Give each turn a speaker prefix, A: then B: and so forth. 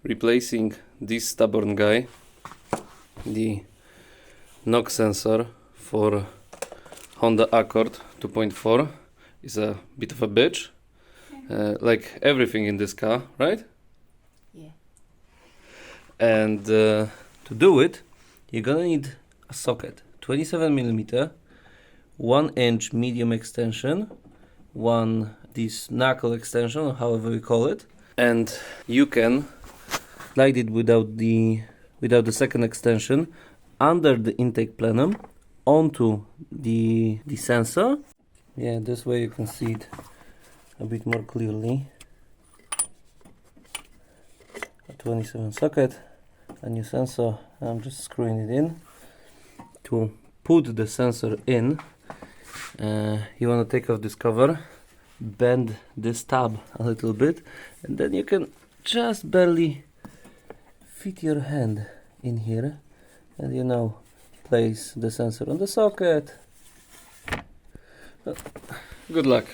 A: replacing this stubborn guy, the knock sensor for Honda Accord 2.4 is a bit of a bitch, like everything in this car, right?
B: Yeah.
A: And to do it, you're gonna need a socket, 27mm, 1-inch medium extension, this knuckle extension, or however we call it, and you can slide it without the second extension under the intake plenum onto the sensor. Yeah, this way you can see it a bit more clearly. A 27 socket, a new sensor. I'm just screwing it in. To put the sensor in, you want to take off this cover, bend this tab a little bit, and then you can just barely fit your hand in here, and place the sensor on the socket. Good luck.